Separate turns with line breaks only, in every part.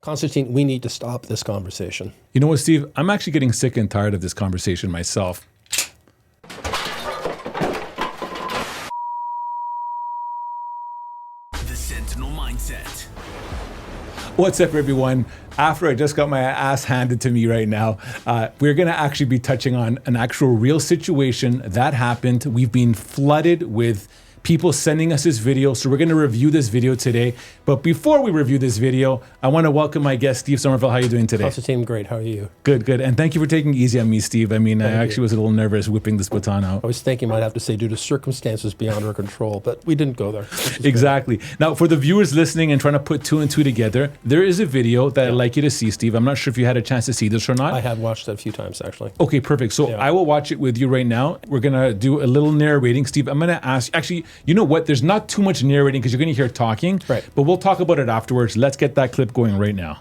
Constantine, we need to stop this conversation.
You know what, Steve? I'm actually getting sick and tired of this conversation myself.
The Sentinel Mindset.
What's up, everyone? After I just got my ass handed to me right now, we're going to actually be touching on an actual real situation that happened. We've been flooded with people sending us this video, so we're going to review this video today. But before we review this video, I want to welcome my guest, Steve Summerville. How are you doing today?
Constantine, great. How are you?
Good, good. And thank you for taking it easy on me, Steve. I mean, I actually was a little nervous whipping this baton out.
I was thinking you might have to say due to circumstances beyond our control, but we didn't go there.
Exactly. Now, for the viewers listening and trying to put two and two together, there is a video that I'd like you to see, Steve. I'm not sure if you had a chance to see this or not.
I have watched it a few times, actually.
Okay, perfect. So I will watch it with you right now. We're going to do a little narrating. Steve, I'm going to ask, actually, you know what? There's not too much narrating because you're going to hear talking,
right?
But we'll talk about it afterwards. Let's get that clip going right now.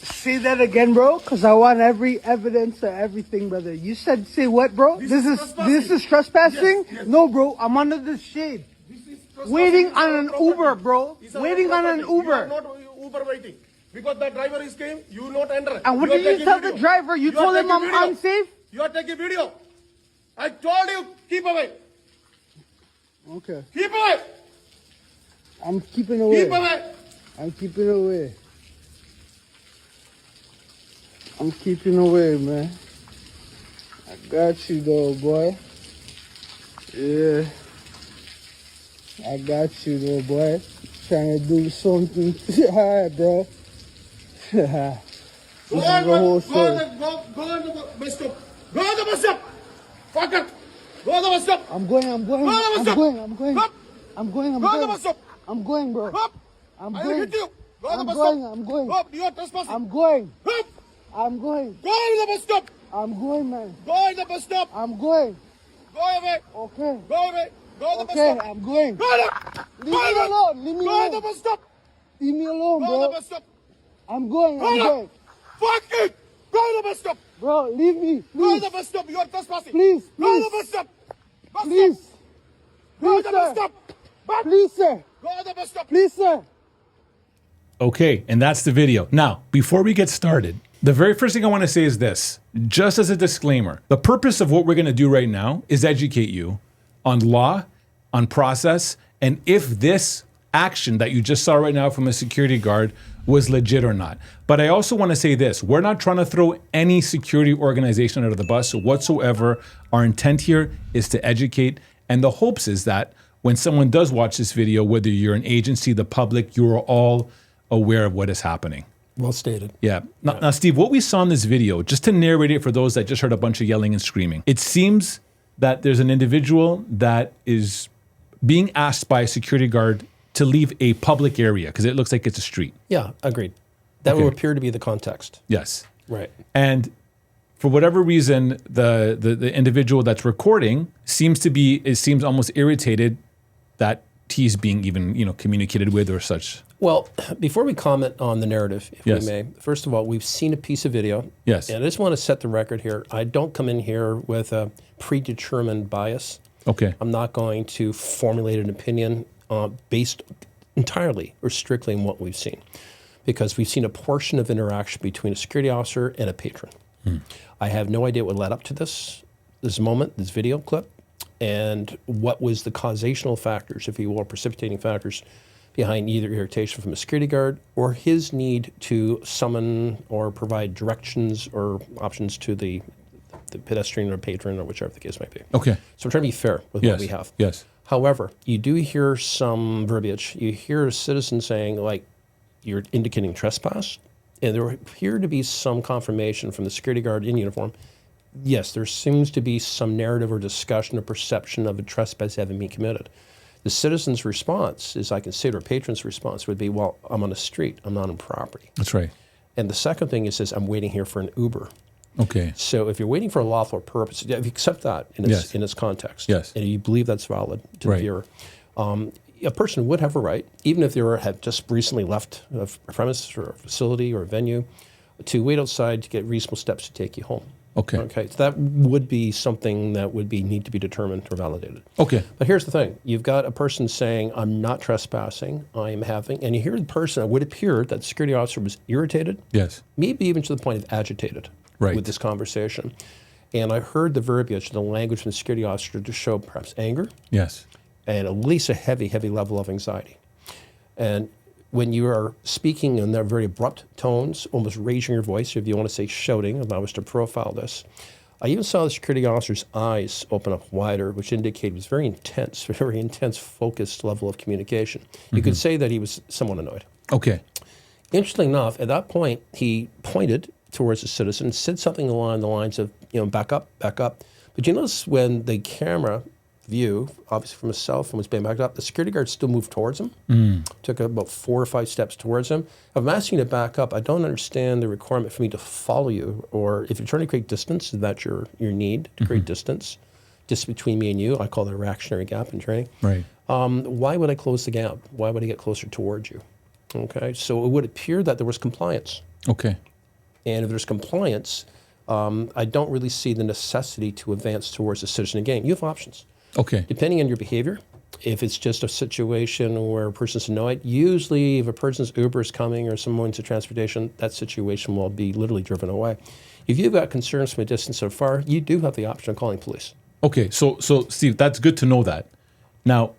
Say that again, bro, because I want every evidence of everything, brother. You said say what, bro? This is trespassing? Yes. No, bro, I'm under the shade. Waiting on an Uber, bro. Waiting on an Uber.
You are not Uber waiting. Because the driver is came, you not enter.
And what did you tell the driver? You told him I'm unsafe?
You are taking video. I told you, keep away.
Okay.
Keep away.
I'm keeping away.
Keep away.
I'm keeping away. I'm keeping away, man. I got you, though, boy. Yeah. I got you, though, boy. Trying to do something. Alright, bro. This is the whole story.
Go on the bus stop. Go on the bus stop. Fuck it. Go on the bus stop.
I'm going.
Go on the bus stop. Go on the bus stop.
I'm going, bro. I'm
I
going.
hit you. Go on the bus
going.
stop.
I'm going.
Go. You are trespassing.
I'm going.
Go.
I'm going.
Go on the bus stop.
I'm going, man.
Go on the bus stop.
I'm going.
Go away.
Okay.
Go away. Go on the bus
Okay,
stop.
I'm going.
Go on.
Leave me alone. Leave me
Go on the
alone.
bus stop.
Leave me alone,
Go on the
bro.
bus stop.
I'm going. I'm going.
Fuck it. Go on the bus stop.
Bro, leave me.
Go on
Please.
the bus stop. You are trespassing.
Please.
Go on the
Please.
bus stop. Bus
Please.
stop. Go on
Please,
the bus
sir.
stop. Bus.
Please, sir.
Go on the bus stop.
Please, sir.
Okay, and that's the video. Now, before we get started, the very first thing I want to say is this. Just as a disclaimer, the purpose of what we're going to do right now is educate you on law, on process, and if this action that you just saw right now from a security guard was legit or not. But I also want to say this. We're not trying to throw any security organization under the bus whatsoever. Our intent here is to educate, and the hopes is that when someone does watch this video, whether you're an agency, the public, you are all aware of what is happening.
Well stated.
Yeah. Now, Steve, what we saw in this video, just to narrate it for those that just heard a bunch of yelling and screaming, it seems that there's an individual that is being asked by a security guard to leave a public area because it looks like it's a street.
Yeah, agreed. That will appear to be the context.
Yes.
Right.
And for whatever reason, the individual that's recording seems almost irritated that he's being even, communicated with or such.
Well, before we comment on the narrative, if
Yes.
we may, first of all, we've seen a piece of video.
Yes.
And I just want to set the record here. I don't come in here with a predetermined bias.
Okay.
I'm not going to formulate an opinion based entirely or strictly on what we've seen, because we've seen a portion of interaction between a security officer and a patron. I have no idea what led up to this moment, this video clip, and what was the causational factors, if you will, precipitating factors behind either irritation from a security guard or his need to summon or provide directions or options to the pedestrian or patron or whichever the case might be.
Okay.
So I'm trying to be fair with what we have.
Yes.
However, you do hear some verbiage. You hear a citizen saying, like, you're indicating trespass, and there appear to be some confirmation from the security guard in uniform. Yes, there seems to be some narrative or discussion or perception of a trespass having been committed. The citizen's response, as I consider a patron's response, would be, well, I'm on a street, I'm not on property.
That's right.
And the second thing is, I'm waiting here for an Uber.
Okay.
So if you're waiting for a lawful purpose, if you accept that in its context,
Yes.
and you believe that's valid to
Right.
the viewer, a person would have a right, even if they had just recently left a premise or a facility or a venue, to wait outside to get reasonable steps to take you home.
Okay.
Okay, so that would be something that would need to be determined or validated.
Okay.
But here's the thing. You've got a person saying, I'm not trespassing, I'm having, and you hear the person, it would appear that the security officer was irritated,
Yes.
maybe even to the point of agitated
Right.
with this conversation. And I heard the verbiage, the language from the security officer to show perhaps anger
Yes.
and at least a heavy, heavy level of anxiety. And when you are speaking in their very abrupt tones, almost raising your voice, if you want to say shouting, if I was to profile this, I even saw the security officer's eyes open up wider, which indicated it was very intense, focused level of communication. You could say that he was somewhat annoyed.
Okay.
Interestingly enough, at that point, he pointed towards the citizen, said something along the lines of, back up, back up. But you notice when the camera view, obviously from himself, and was being backed up, the security guard still moved towards him, took about 4 or 5 steps towards him. If I'm asking you to back up, I don't understand the requirement for me to follow you, or if you're trying to create distance, that's your need to create distance between me and you. I call that a reactionary gap in training.
Right.
Why would I close the gap? Why would I get closer towards you? Okay, so it would appear that there was compliance.
Okay.
And if there's compliance, I don't really see the necessity to advance towards the citizen again. You have options.
Okay.
Depending on your behavior, if it's just a situation where a person's annoyed, usually if a person's Uber is coming or someone's in transportation, that situation will be literally driven away. If you've got concerns from a distance so far, you do have the option of calling police.
Okay. So Steve, that's good to know that. Now,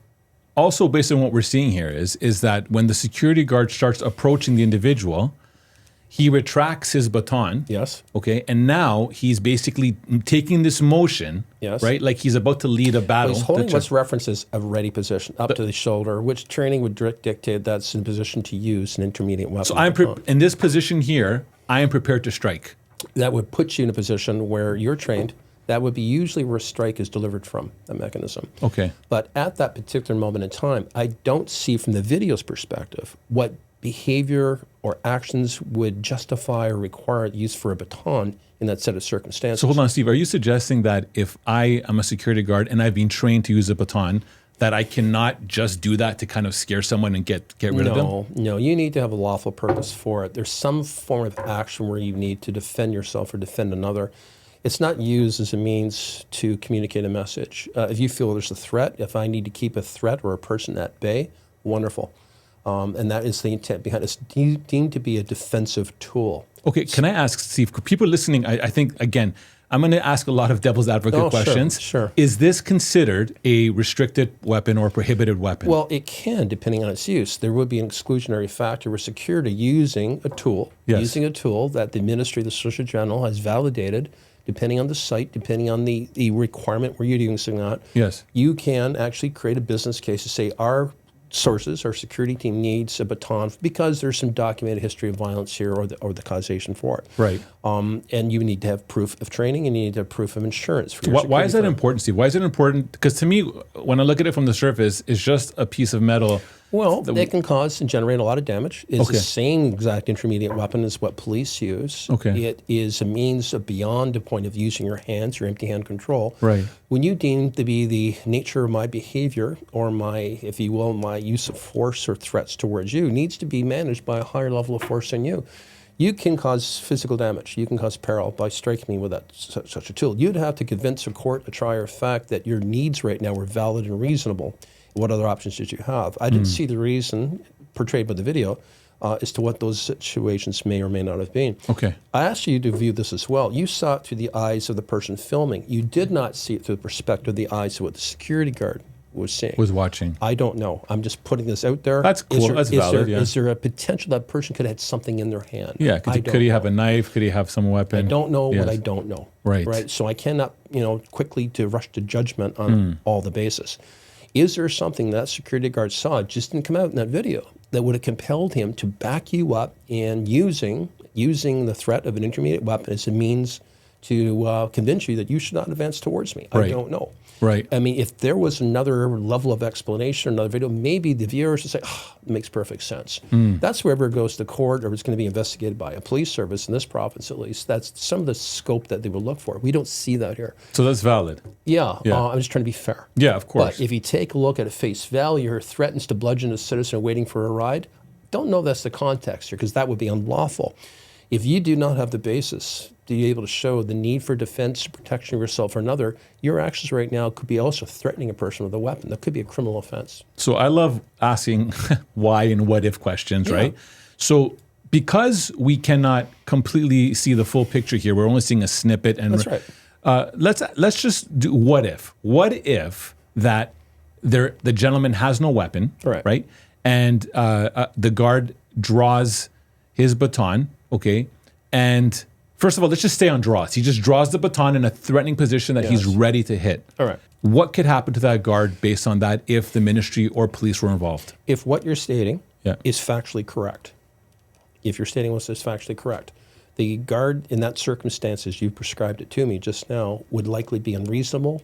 also based on what we're seeing here is that when the security guard starts approaching the individual, he retracts his baton.
Yes.
Okay. And now he's basically taking this motion.
Yes.
Right? Like he's about to lead a battle.
He's holding what's referenced as a ready position, up to the shoulder, which training would dictate that's in a position to use an intermediate weapon.
So in this position here, I am prepared to strike.
That would put you in a position where you're trained. That would be usually where a strike is delivered from, a mechanism.
Okay.
But at that particular moment in time, I don't see from the video's perspective what behavior or actions would justify or require use for a baton in that set of circumstances.
So hold on, Steve. Are you suggesting that if I am a security guard and I've been trained to use a baton, that I cannot just do that to kind of scare someone and get rid of them?
No, you need to have a lawful purpose for it. There's some form of action where you need to defend yourself or defend another. It's not used as a means to communicate a message. If you feel there's a threat, if I need to keep a threat or a person at bay, wonderful. And that is the intent behind it. It's deemed to be a defensive tool.
Okay, can I ask, Steve, people listening, I think, again, I'm going to ask a lot of devil's advocate questions.
Sure.
Is this considered a restricted weapon or prohibited weapon?
Well, it can, depending on its use. There would be an exclusionary factor where security using a tool, that the Ministry of the Solicitor General has validated, depending on the site, depending on the requirement where you're using that, you can actually create a business case to say our sources, our security team needs a baton because there's some documented history of violence here or the causation for it.
Right.
And you need to have proof of training and you need to have proof of insurance. For your
Why is that
firm.
important, Steve? Why is it important? Because to me, when I look at it from the surface, it's just a piece of metal.
Well, it can cause and generate a lot of damage. It's the same exact intermediate weapon as what police use.
Okay.
It is a means of beyond the point of using your hands, your empty hand control.
Right.
When you deem to be the nature of my behavior or my, if you will, my use of force or threats towards you needs to be managed by a higher level of force than you. You can cause physical damage. You can cause peril by striking me with such a tool. You'd have to convince a court, a trier of fact that your needs right now were valid and reasonable. What other options did you have? I didn't see the reason portrayed by the video as to what those situations may or may not have been.
Okay.
I asked you to view this as well. You saw it through the eyes of the person filming. You did not see it through the perspective of the eyes of what the security guard was seeing.
Was watching.
I don't know. I'm just putting this out there.
That's cool. That's valid, yeah.
Is there a potential that person could have had something in their hand?
Yeah. Could he have a knife? Could he have some weapon?
I don't know what I don't know.
Right.
So I cannot, quickly to rush to judgment on all the basis. Is there something that security guard saw, just didn't come out in that video, that would have compelled him to back you up in using the threat of an intermediate weapon as a means to convince you that you should not advance towards me? I don't know.
Right.
I mean, if there was another level of explanation, another video, maybe the viewers would say, it makes perfect sense. That's wherever it goes to court or it's going to be investigated by a police service, in this province at least. That's some of the scope that they would look for. We don't see that here.
So that's valid.
Yeah. I'm just trying to be fair.
Yeah, of course.
But if you take a look at a face value or threatens to bludgeon a citizen waiting for a ride, don't know that's the context here because that would be unlawful. If you do not have the basis be able to show the need for defense, protection of yourself or another, your actions right now could be also threatening a person with a weapon. That could be a criminal offense.
So I love asking why and what if questions, right? So because we cannot completely see the full picture here, we're only seeing a snippet. And
That's right.
Let's just do what if. What if that the gentleman has no weapon, right? And the guard draws his baton, okay? And first of all, let's just stay on draws. He just draws the baton in a threatening position that he's ready to hit.
All right.
What could happen to that guard based on that if the ministry or police were involved?
If what you're stating is factually correct, if you're stating what's factually correct, the guard in that circumstance, as you prescribed it to me just now, would likely be unreasonable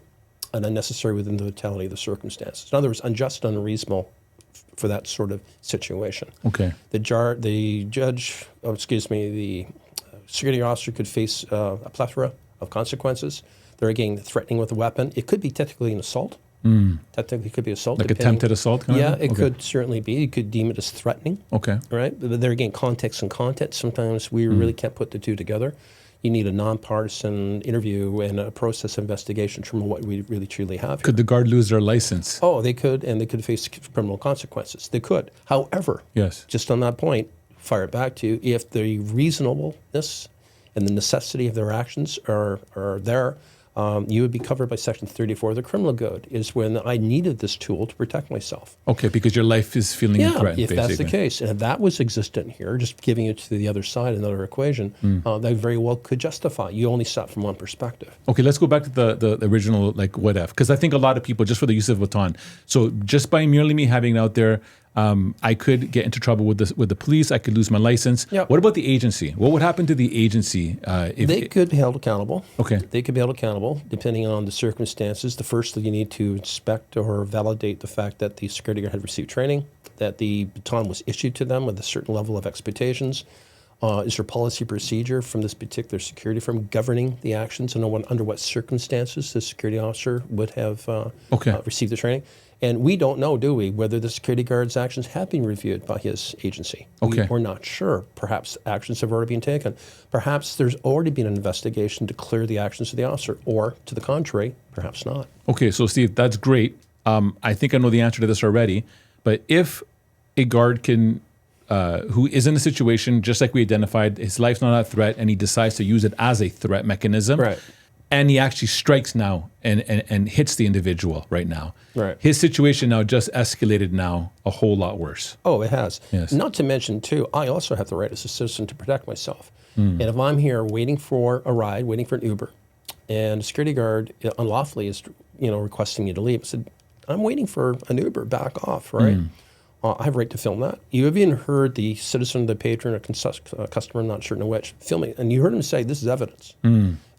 and unnecessary within the totality of the circumstances. In other words, unjust and unreasonable for that sort of situation.
Okay.
The security officer could face a plethora of consequences. They're again threatening with a weapon. It could be technically an assault. Technically, it could be assault.
Like attempted assault kind of thing?
It could certainly be. You could deem it as threatening.
Okay.
Right? But there again, context and content. Sometimes we really can't put the two together. You need a nonpartisan interview and a process investigation from what we really truly have here.
Could the guard lose their license?
Oh, they could, and they could face criminal consequences. They could. However, just on that point, fire it back to you, if the reasonableness and the necessity of their actions are there, you would be covered by Section 34 of the Criminal Code, is when I needed this tool to protect myself.
Okay, because your life is feeling threatened,
if
basically.
that's the case. And if that was existent here, just giving it to the other side, another equation, that very well could justify. You only saw it from one perspective.
Okay, let's go back to the original, like, what if? Because I think a lot of people, just for the use of baton, so just by merely me having it out there, I could get into trouble with the police. I could lose my license.
Yep.
What about the agency? What would happen to the agency?
They could be held accountable.
Okay.
They could be held accountable depending on the circumstances. The first thing you need to inspect or validate the fact that the security guard had received training, that the baton was issued to them with a certain level of expectations. Is there policy procedure from this particular security firm governing the actions and under what circumstances the security officer would have received the training? And we don't know, do we, whether the security guard's actions have been reviewed by his agency. We're not sure. Perhaps actions have already been taken. Perhaps there's already been an investigation to clear the actions of the officer, or to the contrary, perhaps not.
Okay, so Steve, that's great. I think I know the answer to this already, but if a guard can, who is in a situation, just like we identified, his life's not a threat, and he decides to use it as a threat mechanism, and he actually strikes now and hits the individual right now. His situation now just escalated now a whole lot worse.
Oh, it has.
Yes.
Not to mention, too, I also have the right as a citizen to protect myself. And if I'm here waiting for a ride, waiting for an Uber, and a security guard unlawfully is requesting me to leave, I said, I'm waiting for an Uber, back off, right? I have a right to film that. You have even heard the citizen, the patron, a customer, not certain which, filming, and you heard him say, this is evidence.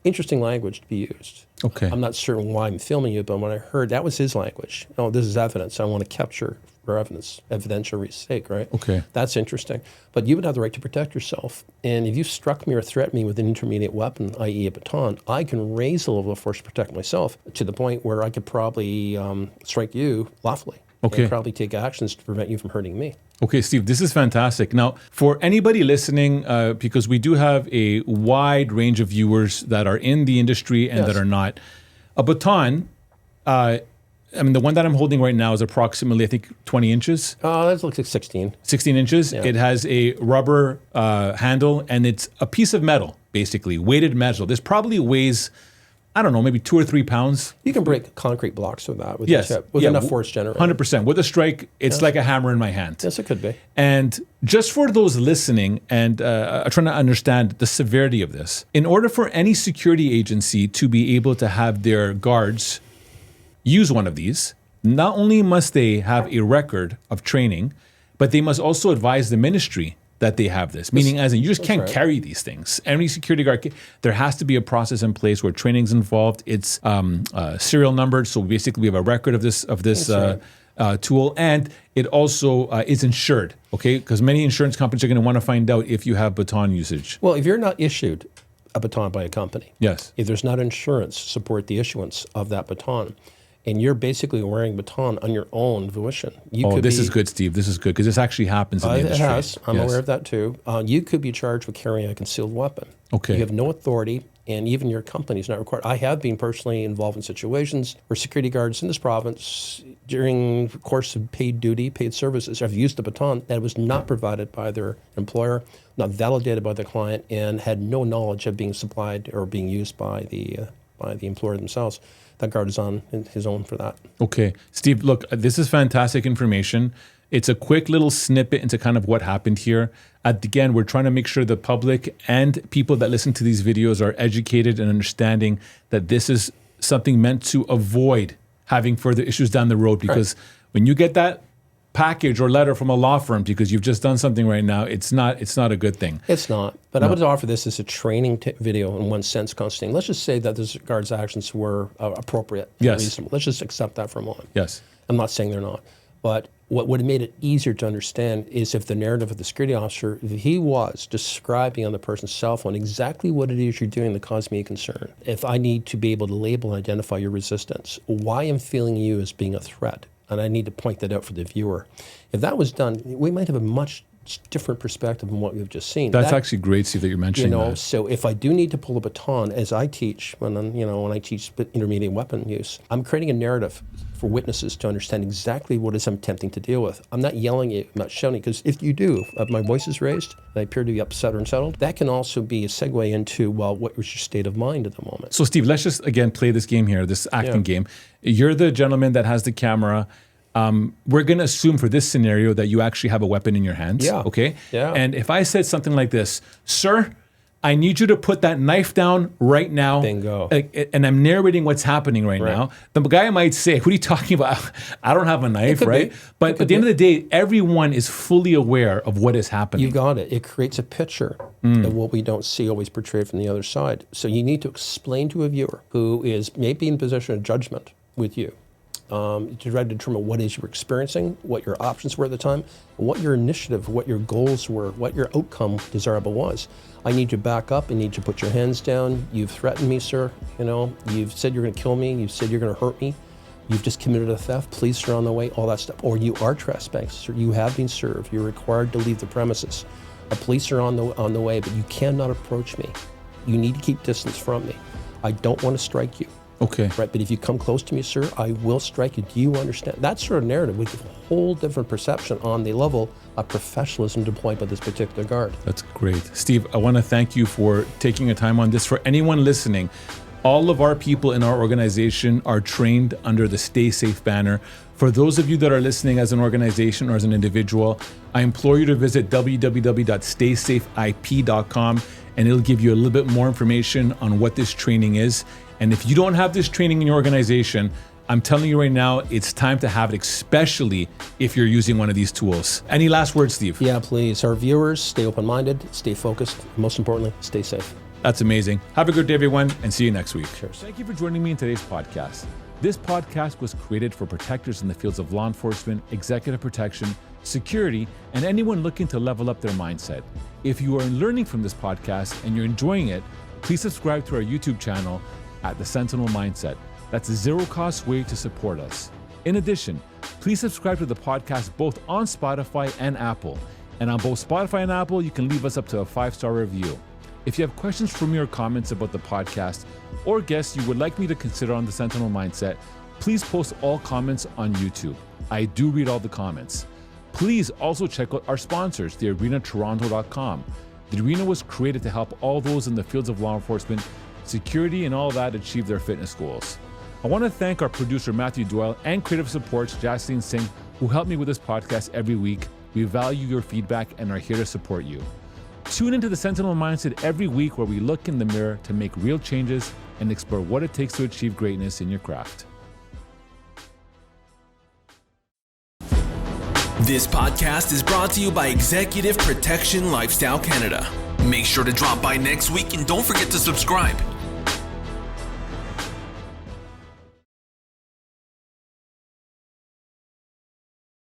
Interesting language to be used.
Okay.
I'm not certain why I'm filming you, but when I heard that was his language. Oh, this is evidence. I want to capture for evidence, evidentiary sake, right?
Okay.
That's interesting. But you would have the right to protect yourself. And if you struck me or threatened me with an intermediate weapon, i.e. a baton, I can raise the level of force to protect myself to the point where I could probably strike you lawfully.
Okay.
And probably take actions to prevent you from hurting me.
Okay, Steve, this is fantastic. Now, for anybody listening, because we do have a wide range of viewers that are in the industry and that are not, a baton, the one that I'm holding right now is approximately, I think, 20 inches.
That looks like 16.
16 inches.
Yeah.
It has a rubber handle, and it's a piece of metal, basically, weighted metal. This probably weighs, I don't know, maybe 2 or 3 pounds.
You can break concrete blocks with that, with your tip, with enough force generated.
100%. With a strike, it's like a hammer in my hand.
Yes, it could be.
And just for those listening and trying to understand the severity of this, in order for any security agency to be able to have their guards use one of these, not only must they have a record of training, but they must also advise the ministry that they have this, meaning as in you just can't carry these things. Every security guard, there has to be a process in place where training's involved. It's serial numbered, so basically we have a record of this tool, and it also is insured, okay? Because many insurance companies are going to want to find out if you have baton usage.
Well, if you're not issued a baton by a company,
yes,
if there's not insurance to support the issuance of that baton, and you're basically wearing baton on your own volition.
This is good, Steve. This is good because this actually happens in the industry.
It has. I'm aware of that too. You could be charged with carrying a concealed weapon.
Okay.
You have no authority, and even your company is not required. I have been personally involved in situations where security guards in this province, during the course of paid duty, paid services, have used the baton that was not provided by their employer, not validated by the client, and had no knowledge of being supplied or being used by the employer themselves. That guard is on his own for that.
Okay. Steve, look, this is fantastic information. It's a quick little snippet into kind of what happened here. Again, we're trying to make sure the public and people that listen to these videos are educated and understanding that this is something meant to avoid having further issues down the road. Because when you get that package or letter from a law firm because you've just done something right now, it's not a good thing.
It's not. But I would offer this as a training video in one sense, Constantine. Let's just say that this guard's actions were appropriate and reasonable. Let's just accept that for a moment.
Yes.
I'm not saying they're not. But what would have made it easier to understand is if the narrative of the security officer, if he was describing on the person's cell phone exactly what it is you're doing that caused me a concern. If I need to be able to label and identify your resistance, why I'm feeling you as being a threat, and I need to point that out for the viewer. If that was done, we might have a much different perspective than what we've just seen.
That's actually great, Steve, that you're mentioning that.
So if I do need to pull a baton, as I teach, when I teach intermediate weapon use, I'm creating a narrative for witnesses to understand exactly what it is I'm attempting to deal with. I'm not yelling at you, I'm not shouting, because if you do, if my voice is raised, and I appear to be upset or unsettled, that can also be a segue into, well, what was your state of mind at the moment?
So Steve, let's just, again, play this game here, this acting game. You're the gentleman that has the camera. We're going to assume for this scenario that you actually have a weapon in your hands.
Yeah.
Okay?
Yeah.
And if I said something like this, sir, I need you to put that knife down right now.
Bingo.
And I'm narrating what's happening right now. The guy might say, what are you talking about? I don't have a knife, right?
Be.
But at the end of the day, everyone is fully aware of what is happening.
You got it. It creates a picture of what we don't see always portrayed from the other side. So you need to explain to a viewer who is maybe in position of judgment with you, to try to determine what is you're experiencing, what your options were at the time, what your initiative, what your goals were, what your outcome desirable was. I need you to back up. I need you to put your hands down. You've threatened me, sir. You've said you're going to kill me. You've said you're going to hurt me. You've just committed a theft. Police are on the way, all that stuff. Or you are trespassing. You have been served. You're required to leave the premises. The police are on the way, but you cannot approach me. You need to keep distance from me. I don't want to strike you.
Okay.
Right, but if you come close to me, sir, I will strike you. Do you understand? That sort of narrative would give a whole different perception on the level of professionalism deployed by this particular guard.
That's great. Steve, I want to thank you for taking a time on this. For anyone listening, all of our people in our organization are trained under the Stay Safe banner. For those of you that are listening as an organization or as an individual, I implore you to visit www.staysafeip.com, and it'll give you a little bit more information on what this training is. And if you don't have this training in your organization, I'm telling you right now, it's time to have it, especially if you're using one of these tools. Any last words, Steve?
Yeah, please. Our viewers, stay open-minded, stay focused, most importantly, stay safe.
That's amazing. Have a good day, everyone, and see you next week.
Cheers.
Thank you for joining me in today's podcast. This podcast was created for protectors in the fields of law enforcement, executive protection, security, and anyone looking to level up their mindset. If you are learning from this podcast and you're enjoying it, please subscribe to our YouTube channel at the Sentinel Mindset. That's a zero-cost way to support us. In addition, please subscribe to the podcast both on Spotify and Apple. And on both Spotify and Apple, you can leave us up to a 5-star review. If you have questions for me or comments about the podcast or guests you would like me to consider on the Sentinel Mindset, please post all comments on YouTube. I do read all the comments. Please also check out our sponsors, thearenatoronto.com. The Arena was created to help all those in the fields of law enforcement, security, and all that achieve their fitness goals. I want to thank our producer Matthew Doyle and creative support Jaslene Singh, who help me with this podcast every week. We value your feedback and are here to support you. Tune into the Sentinel Mindset every week, where we look in the mirror to make real changes and explore what it takes to achieve greatness in your craft.
This podcast is brought to you by Executive Protection Lifestyle Canada. Make sure to drop by next week and don't forget to subscribe.